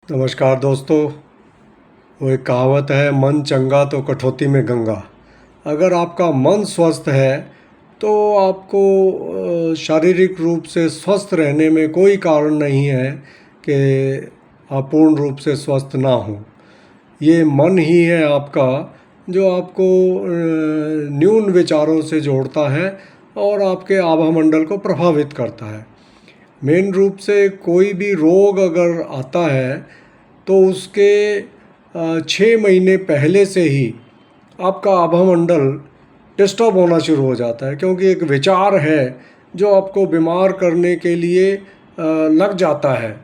नमस्कार दोस्तों। वो एक कहावत है, मन चंगा तो कठौती में गंगा। अगर आपका मन स्वस्थ है तो आपको शारीरिक रूप से स्वस्थ रहने में कोई कारण नहीं है कि आप पूर्ण रूप से स्वस्थ ना हो। ये मन ही है आपका जो आपको न्यून विचारों से जोड़ता है और आपके आभामंडल को प्रभावित करता है। मेन रूप से कोई भी रोग अगर आता है तो उसके 6 महीने पहले से ही आपका आभामंडल डिस्टर्ब होना शुरू हो जाता है, क्योंकि एक विचार है जो आपको बीमार करने के लिए लग जाता है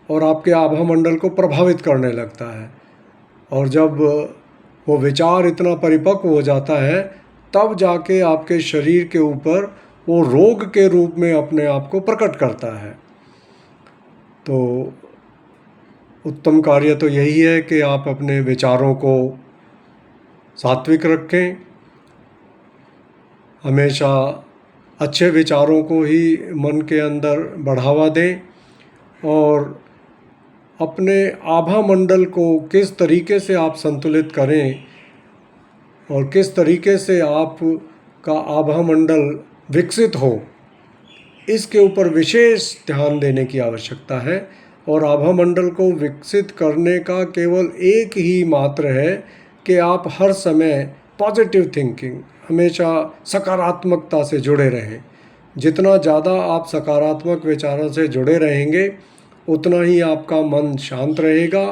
और आपके आभामंडल को प्रभावित करने लगता है। और जब वो विचार इतना परिपक्व हो जाता है तब जाके आपके शरीर के ऊपर वो रोग के रूप में अपने आप को प्रकट करता है। तो उत्तम कार्य तो यही है कि आप अपने विचारों को सात्विक रखें, हमेशा अच्छे विचारों को ही मन के अंदर बढ़ावा दें और अपने आभामंडल को किस तरीके से आप संतुलित करें और किस तरीके से आप का आभामंडल विकसित हो, इसके ऊपर विशेष ध्यान देने की आवश्यकता है। और आभामंडल को विकसित करने का केवल एक ही मात्र है कि आप हर समय पॉजिटिव थिंकिंग, हमेशा सकारात्मकता से जुड़े रहें। जितना ज़्यादा आप सकारात्मक विचारों से जुड़े रहेंगे उतना ही आपका मन शांत रहेगा,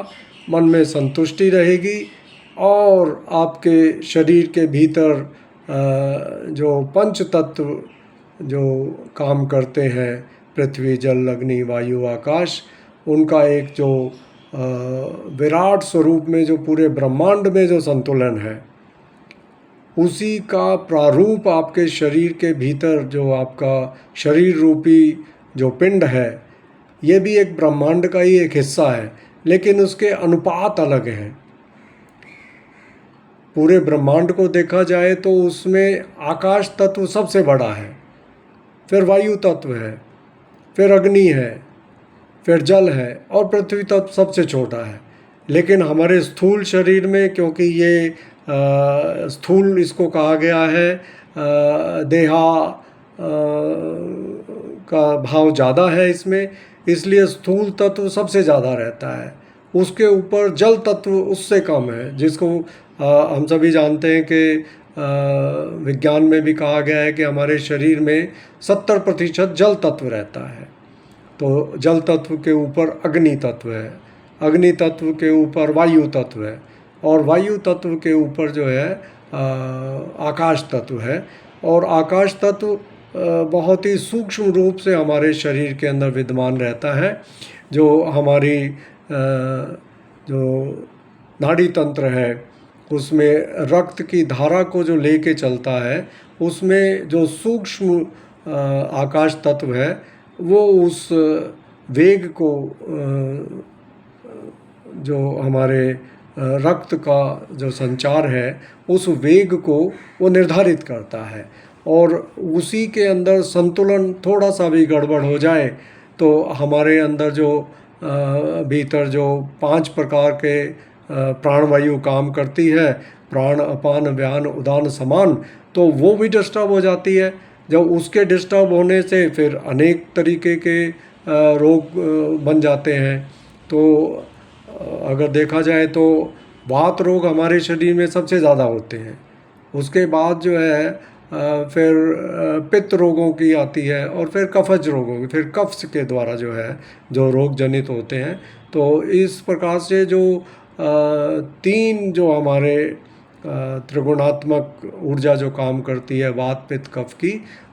मन में संतुष्टि रहेगी और आपके शरीर के भीतर जो पंच तत्व जो काम करते हैं, पृथ्वी जल अग्नि वायु आकाश, उनका एक जो विराट स्वरूप में जो पूरे ब्रह्मांड में जो संतुलन है, उसी का प्रारूप आपके शरीर के भीतर जो आपका शरीर रूपी जो पिंड है, ये भी एक ब्रह्मांड का ही एक हिस्सा है, लेकिन उसके अनुपात अलग हैं। पूरे ब्रह्मांड को देखा जाए तो उसमें आकाश तत्व सबसे बड़ा है, फिर वायु तत्व है, फिर अग्नि है, फिर जल है और पृथ्वी तत्व सबसे छोटा है। लेकिन हमारे स्थूल शरीर में, क्योंकि ये स्थूल इसको कहा गया है, देहा का भाव ज़्यादा है इसमें, इसलिए स्थूल तत्व सबसे ज़्यादा रहता है। उसके ऊपर जल तत्व उससे कम है, जिसको हम सभी जानते हैं कि विज्ञान में भी कहा गया है कि हमारे शरीर में 70% जल तत्व रहता है। तो जल तत्व के ऊपर अग्नि तत्व है, अग्नि तत्व के ऊपर वायु तत्व है और वायु तत्व के ऊपर जो है आकाश तत्व है। और आकाश तत्व बहुत ही सूक्ष्म रूप से हमारे शरीर के अंदर विद्यमान रहता है, जो हमारी जो नाड़ी तंत्र है उसमें रक्त की धारा को जो लेके चलता है, उसमें जो सूक्ष्म आकाश तत्व है वो उस वेग को जो हमारे रक्त का जो संचार है उस वेग को वो निर्धारित करता है। और उसी के अंदर संतुलन थोड़ा सा भी गड़बड़ हो जाए तो हमारे अंदर जो भीतर जो 5 प्रकार के प्राणवायु काम करती है, प्राण अपान व्यान उदान समान, तो वो भी डिस्टर्ब हो जाती है। जब उसके डिस्टर्ब होने से फिर अनेक तरीके के रोग बन जाते हैं। तो अगर देखा जाए तो वात रोग हमारे शरीर में सबसे ज़्यादा होते हैं, उसके बाद जो है फिर पित्त रोगों की आती है और फिर कफज रोगों की, फिर कफ के द्वारा जो है जो रोग जनित होते हैं। तो इस प्रकार से जो 3 जो हमारे त्रिगुणात्मक ऊर्जा जो काम करती है वात पित्त कफ की,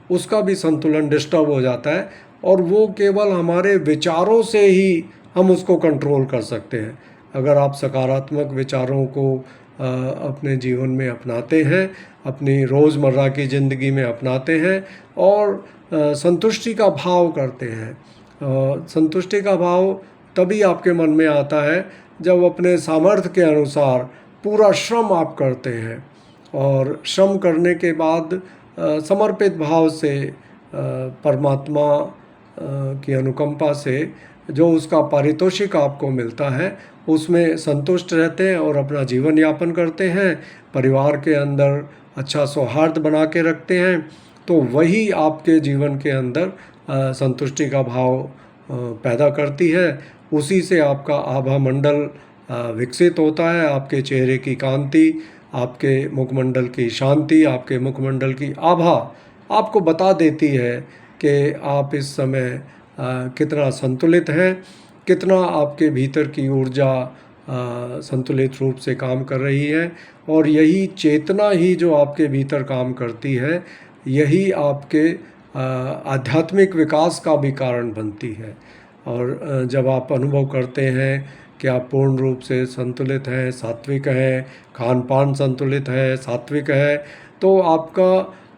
उसका भी संतुलन डिस्टर्ब हो जाता है और वो केवल हमारे विचारों से ही हम उसको कंट्रोल कर सकते हैं। अगर आप सकारात्मक विचारों को अपने जीवन में अपनाते हैं, अपनी रोज़मर्रा की ज़िंदगी में अपनाते हैं और संतुष्टि का भाव करते हैं। संतुष्टि का भाव तभी आपके मन में आता है जब अपने सामर्थ्य के अनुसार पूरा श्रम आप करते हैं और श्रम करने के बाद समर्पित भाव से परमात्मा की अनुकंपा से जो उसका पारितोषिक आपको मिलता है उसमें संतुष्ट रहते हैं और अपना जीवन यापन करते हैं, परिवार के अंदर अच्छा सौहार्द बना के रखते हैं, तो वही आपके जीवन के अंदर संतुष्टि का भाव पैदा करती है। उसी से आपका आभा मंडल विकसित होता है। आपके चेहरे की कांति, आपके मुखमंडल की शांति, आपके मुखमंडल की आभा आपको बता देती है कि आप इस समय कितना संतुलित हैं, कितना आपके भीतर की ऊर्जा संतुलित रूप से काम कर रही है। और यही चेतना ही जो आपके भीतर काम करती है, यही आपके आध्यात्मिक विकास का भी कारण बनती है। और जब आप अनुभव करते हैं कि आप पूर्ण रूप से संतुलित हैं, सात्विक हैं, खान पान संतुलित है, सात्विक है, तो आपका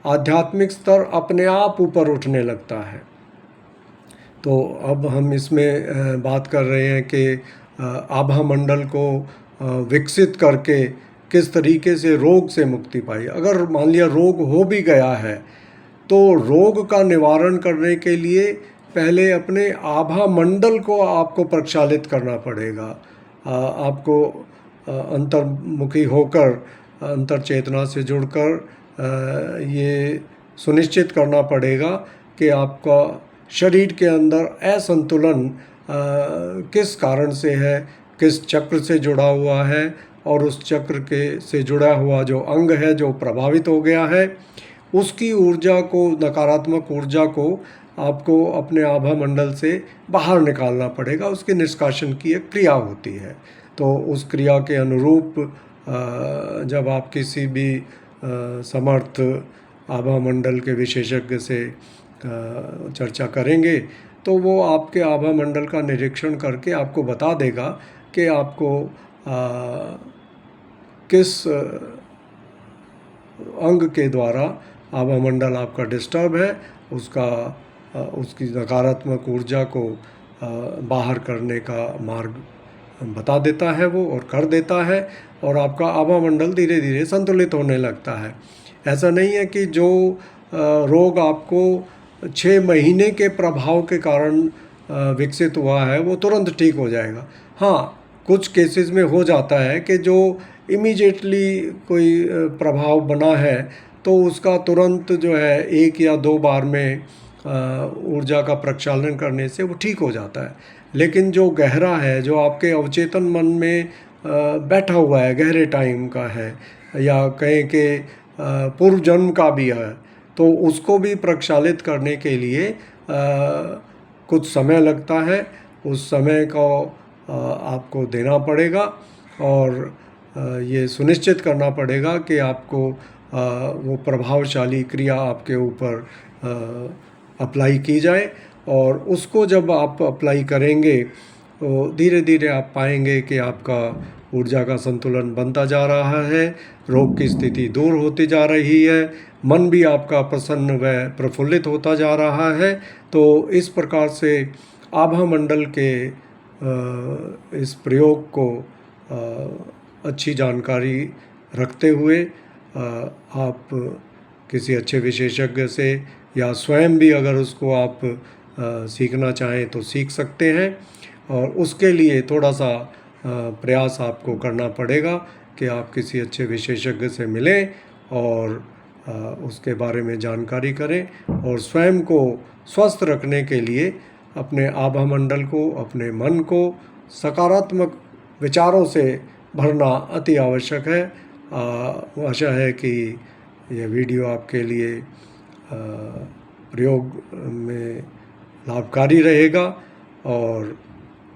आध्यात्मिक स्तर अपने आप ऊपर उठने लगता है। तो अब हम इसमें बात कर रहे हैं कि आभा मंडल को विकसित करके किस तरीके से रोग से मुक्ति पाई। अगर मान लिया रोग हो भी गया है तो रोग का निवारण करने के लिए पहले अपने आभा मंडल को आपको प्रक्षालित करना पड़ेगा। आपको अंतर्मुखी होकर, अंतर चेतना से जुड़कर ये सुनिश्चित करना पड़ेगा कि आपका शरीर के अंदर असंतुलन किस कारण से है, किस चक्र से जुड़ा हुआ है, और उस चक्र के से जुड़ा हुआ जो अंग है जो प्रभावित हो गया है, उसकी ऊर्जा को, नकारात्मक ऊर्जा को आपको अपने आभा मंडल से बाहर निकालना पड़ेगा। उसके निष्कासन की एक क्रिया होती है। तो उस क्रिया के अनुरूप जब आप किसी भी समर्थ आभा मंडल के विशेषज्ञ से चर्चा करेंगे तो वो आपके आभा मंडल का निरीक्षण करके आपको बता देगा कि आपको किस अंग के द्वारा आभा मंडल आपका डिस्टर्ब है, उसकी नकारात्मक ऊर्जा को बाहर करने का मार्ग बता देता है वो, और कर देता है, और आपका आभा मंडल धीरे धीरे संतुलित होने लगता है। ऐसा नहीं है कि जो रोग आपको 6 महीने के प्रभाव के कारण विकसित हुआ है वो तुरंत ठीक हो जाएगा। हाँ, कुछ केसेस में हो जाता है कि जो इमीडिएटली कोई प्रभाव बना है तो उसका तुरंत जो है 1 या 2 बार में ऊर्जा का प्रक्षालन करने से वो ठीक हो जाता है। लेकिन जो गहरा है, जो आपके अवचेतन मन में बैठा हुआ है, गहरे टाइम का है, या कहें कि पूर्व जन्म का भी है, तो उसको भी प्रक्षालित करने के लिए कुछ समय लगता है। उस समय को आपको देना पड़ेगा और ये सुनिश्चित करना पड़ेगा कि आपको वो प्रभावशाली क्रिया आपके ऊपर अप्लाई की जाए। और उसको जब आप अप्लाई करेंगे तो धीरे धीरे आप पाएंगे कि आपका ऊर्जा का संतुलन बनता जा रहा है, रोग की स्थिति दूर होती जा रही है, मन भी आपका प्रसन्न व प्रफुल्लित होता जा रहा है। तो इस प्रकार से आभा मंडल के इस प्रयोग को अच्छी जानकारी रखते हुए आप किसी अच्छे विशेषज्ञ से, या स्वयं भी अगर उसको आप सीखना चाहें तो सीख सकते हैं। और उसके लिए थोड़ा सा प्रयास आपको करना पड़ेगा कि आप किसी अच्छे विशेषज्ञ से मिलें और उसके बारे में जानकारी करें, और स्वयं को स्वस्थ रखने के लिए अपने आभा मंडल को, अपने मन को सकारात्मक विचारों से भरना अति आवश्यक है। आशा है कि यह वीडियो आपके लिए प्रयोग में लाभकारी रहेगा। और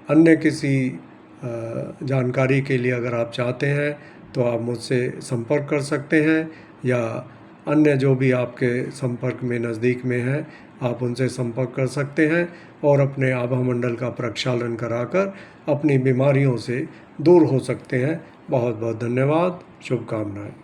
अन्य किसी जानकारी के लिए अगर आप चाहते हैं तो आप मुझसे संपर्क कर सकते हैं, या अन्य जो भी आपके संपर्क में नज़दीक में हैं आप उनसे संपर्क कर सकते हैं, और अपने आभा मंडल का प्रक्षालन कराकर अपनी बीमारियों से दूर हो सकते हैं। बहुत बहुत धन्यवाद, शुभकामनाएं।